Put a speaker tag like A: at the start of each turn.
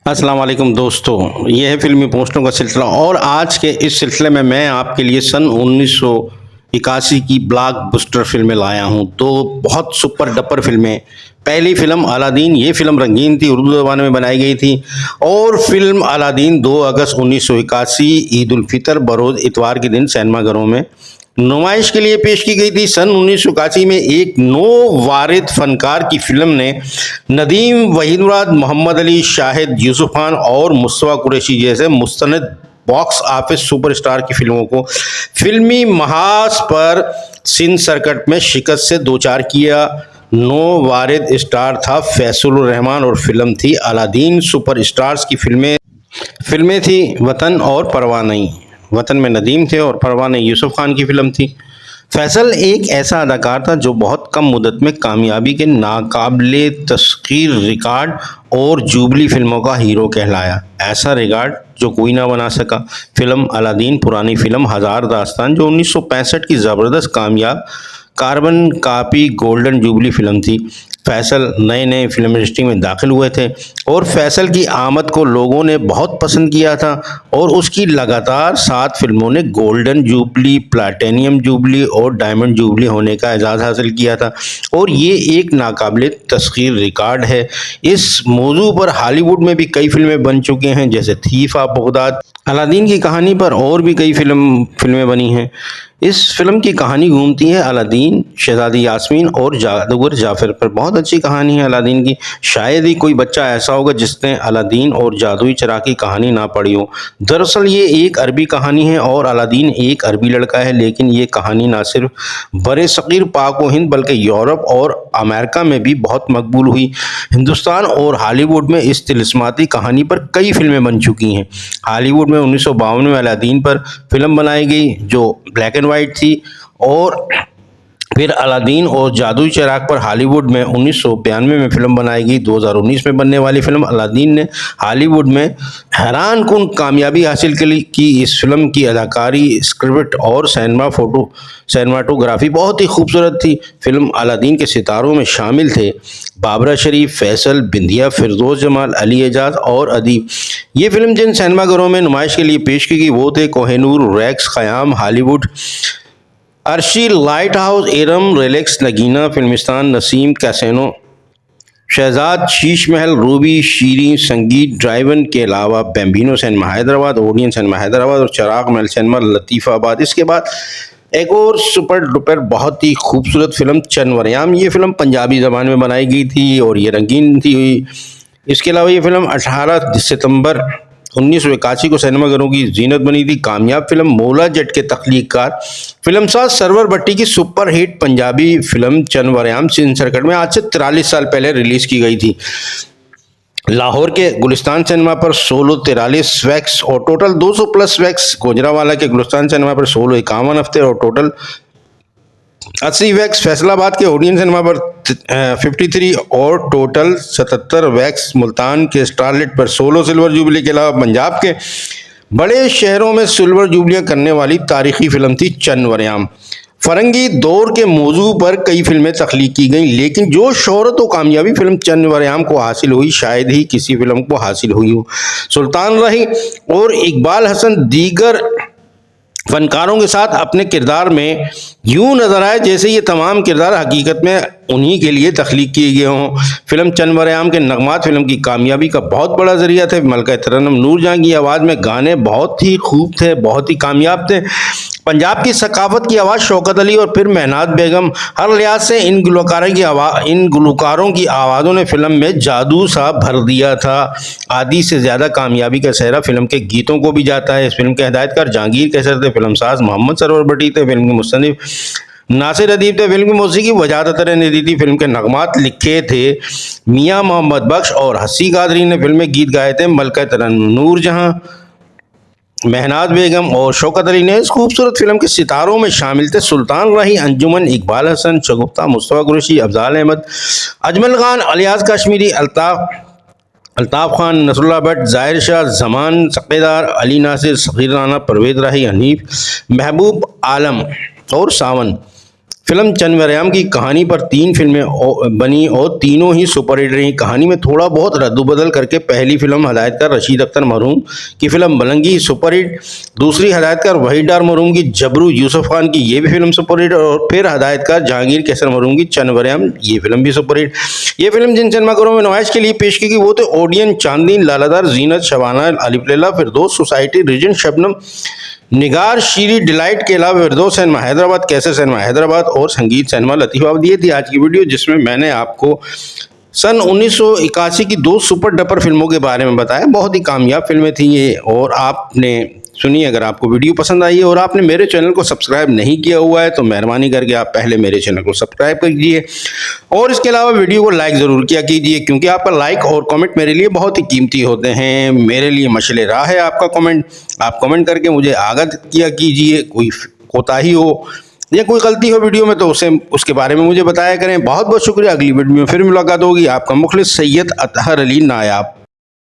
A: अस्सलाम वालेकुम दोस्तों, ये है फ़िल्मी पोस्टों का सिलसिला और आज के इस सिलसिले में मैं आपके लिए सन 1981 की ब्लॉकबस्टर फ़िल्में लाया हूँ। दो बहुत सुपर डपर फ़िल्में। पहली फ़िल्म अलादीन, ये फ़िल्म रंगीन थी, उर्दू ज़बान में बनाई गई थी और फ़िल्म अलादीन 2 अगस्त 1981 ईद उल फितर बरोज़ इतवार के दिन सिनेमाघरों में नुमाइश के लिए पेश की गई थी। सन 1981 में एक नो वारिद फनकार की फिल्म ने नदीम, वहीद मुराद, मोहम्मद अली, शाहिद, यूसुफ खान और मुस्तफा कुरैशी जैसे मुस्तनद बॉक्स ऑफिस सुपरस्टार की फिल्मों को फिल्मी महाज पर सिंध सर्कट में शिकस्त से दो चार किया। नो वारिद स्टार था फैसुल रहमान और फिल्म थी अलादीन। सुपरस्टार्स की फिल्में फिल्में थी वतन और परवाह नहीं। वतन में नदीम थे और परवाह नहीं यूसुफ खान की फिल्म थी। फैसल एक ऐसा अदाकार था जो बहुत कम मुद्दत में कामयाबी के नाकाबिले तस्खीर रिकॉर्ड और जुबली फिल्मों का हीरो कहलाया। ऐसा रिकॉर्ड जो कोई ना बना सका। फिल्म अलादीन पुरानी फिल्म हजार दास्तान जो 1965 की ज़बरदस्त कामयाब carbon copy golden jubilee film थी। फैसल नए नए फिल्म इंडस्ट्री में दाखिल हुए थे और फैसल की आमद को लोगों ने बहुत पसंद किया था और उसकी लगातार 7 फिल्मों ने गोल्डन जुबली, प्लैटिनम जुबली और डायमंड जुबली होने का एजाज़ हासिल किया था और ये एक नाकाबिले तस्खीर रिकॉर्ड है। इस मौजू पर हॉलीवुड में भी कई फिल्में बन चुके हैं जैसे थीफ ऑफ बगदाद। अलादीन की कहानी पर और भी कई फिल्में बनी हैं। इस फिल्म की कहानी घूमती है अलादीन, शहजादी यास्मीन और जादूगर जाफर पर। बहुत अच्छी कहानी है अलादीन की। शायद ही कोई बच्चा ऐसा होगा जिसने अलादीन और जादुई चिराग की कहानी ना पढ़ी हो। दरअसल ये एक अरबी कहानी है और अलादीन एक अरबी लड़का है, लेकिन ये कहानी ना सिर्फ बरे सग़ीर पाक व हिंद बल्कि यूरोप और अमेरिका में भी बहुत मकबूल हुई। हिंदुस्तान और हॉलीवुड में इस तिलिस्माती कहानी पर कई फिल्में बन चुकी हैं। हॉलीवुड में 1952 में अलादीन पर फिल्म बनाई गई जो ब्लैक एंड वाइट थी और फिर अलादीन और जादुई चिराग पर हॉलीवुड में 1992 में फिल्म बनाई गई। 2019 में बनने वाली फिल्म अलादीन ने हॉलीवुड में हैरानकुन कामयाबी हासिल की। इस फिल्म की अदाकारी, स्क्रिप्ट और सिनेमाटोग्राफी बहुत ही खूबसूरत थी। फिल्म अलादीन के सितारों में शामिल थे बाबरा शरीफ, फैसल, बिंदिया, फिरदौस जमाल, अली एजाज और अदीब। ये फिल्म जिन सिनेमाघरों में नुमाइश के लिए पेश की गई वो थे Kohinoor, Rex, Khayyam, Hollywood, Arshi, Light House, Eram, Relax, Nagina, Filmistan, Naseem, Casino, Shahzad, Sheesh Mahal, Ruby, Shiri, Sangeet, drive in के अलावा Bambino cinema Hyderabad, Odeon cinema Hyderabad और चिराग महल सिनेमा लतीफ़ाबाद। इसके बाद एक और सुपर डुपर बहुत ही खूबसूरत फिल्म चनवरयाम। ये फिल्म पंजाबी ज़बान में बनाई गई थी और ये रंगीन थी। इसके अलावा ये फिल्म 18 सितंबर 1981 को सिनेमाघरों की जीनत बनी थी। कामयाब फिल्म मौला जट के तख्लीक़कार फिल्मसाज सरवर भट्टी की superhit Punjabi film Chanveryam Sindh circuit में आज से 43 साल पहले रिलीज़ की गई थी। लाहौर के गुलिस्तान सिनेमा पर 16 43 वैक्स और टोटल 200 प्लस वैक्स, गुजरावाला के गुलिस्तान सिनेमा पर 16 51 हफ्ते और टोटल 80 वैक्स, फैसलाबाद के ओडियन सिनेमा पर 53 और टोटल 77 वैक्स, मुल्तान के स्टारलेट पर 16 सिल्वर जुबली के अलावा पंजाब के बड़े शहरों में सिल्वर जुबलियां करने वाली तारीखी फिल्म थी चनवरयाम। फरंगी दौर के मौजू पर कई फिल्में तख्लीक की गईं, लेकिन जो शोहरत व कामयाबी फिल्म चनवरयाम को हासिल हुई शायद ही किसी फिल्म को हासिल हुई हो। सुल्तान रही और इकबाल हसन दीगर फनकारों के साथ अपने किरदार में यूं नजर आए जैसे ये तमाम किरदार हकीकत में उन्हीं के लिए तख्लीक किए गए हों। फिल्म चनवरयाम के नगमात फिल्म की कामयाबी का बहुत बड़ा जरिया थे। मलका तरन्नुम नूरजहां की आवाज़ में गाने बहुत ही खूब थे, बहुत ही कामयाब थे। पंजाब की सकाफत की आवाज़ शौकत अली और फिर मेहनात बेगम, हर लिहाज से इन गुलकारों की आवाज़ों ने फिल्म में जादू सा भर दिया था। आधी से ज़्यादा कामयाबी का सेहरा फिल्म के गीतों को भी जाता है। इस फिल्म के हिदायतकार जहांगीर कैसर थे, फिल्मसाज मोहम्मद सरवर भट्टी थे, फिल्म के मुसन्निफ नासिर अदीब थे, फिल्म की मौसीकी वजाहत अतर ने दी थी। फिल्म के नगमात लिखे थे मियाँ मोहम्मद बख्श और हसी कादरी ने। फिल्म में गीत गाए थे मलका तरन्नुम नूरजहां, मेहनात बेगम और शौकत अली ने। इस खूबसूरत फिल्म के सितारों में शामिल थे सुल्तान राही, अंजुमन, इकबाल हसन, शगुफ्ता, मुस्तफा कुरैशी, अफजाल अहमद, अजमल खान, अलियास कश्मीरी, अल्ताफ़ खान, नसरुल्लाह भट्ट, ज़ाहिर शाह, ज़मान सक़ेदार, अली नासिर, सग़ीर राना, परवेज़ राही, हनीफ, महबूब आलम और सावन। फिल्म चन्वरयाम की कहानी पर 3 फिल्में बनी और तीनों ही सुपरहिट रही। कहानी में थोड़ा बहुत रद्द-बदल करके पहली फिल्म हदायतकार रशीद अख्तर मरहूम की फिल्म बलंगी सुपरहिट, दूसरी हदायतकार वहीद डार मरहूम की जबरू यूसुफ खान की ये भी फिल्म सुपरहिट और फिर हदायतकार जहांगीर कैसर मरहूम की चन्वरयाम ये फिल्म भी सुपरहिट। ये फिल्म जिन सिनेमाघरों में नुमाइश के लिए पेश की गई वो थे ओडियन, चांदनी, लालादार, जीनत, शबाना, अलिफ लैला, फिरदौस, सोसाइटी, रीजेंट, शबनम, निगार, शीरी, डिलाइट के अलावा फिरदौस सिनेमा हैदराबाद, कैसर सिनेमा हैदराबाद और संगीत सिनेमा लतीफाबाद। ये थी आज की वीडियो जिसमें मैंने आपको सन 1981 की 2 सुपर डपर फिल्मों के बारे में बताया। बहुत ही कामयाब फिल्में थी ये और आपने सुनिए। अगर आपको वीडियो पसंद आई है और आपने मेरे चैनल को सब्सक्राइब नहीं किया हुआ है तो मेहरबानी करके आप पहले मेरे चैनल को सब्सक्राइब कर कीजिए और इसके अलावा वीडियो को लाइक ज़रूर किया कीजिए, क्योंकि आपका लाइक और कमेंट मेरे लिए बहुत ही कीमती होते हैं। मेरे लिए मशले राह है आपका कमेंट। आप कमेंट करके मुझे आगाह किया कीजिए, कोई कोताही हो या कोई गलती हो वीडियो में तो उसके बारे में मुझे बताया करें। बहुत बहुत शुक्रिया। अगली वीडियो में फिर मुलाकात होगी। आपका मुखलिस सैयद अतहर अली नायाब।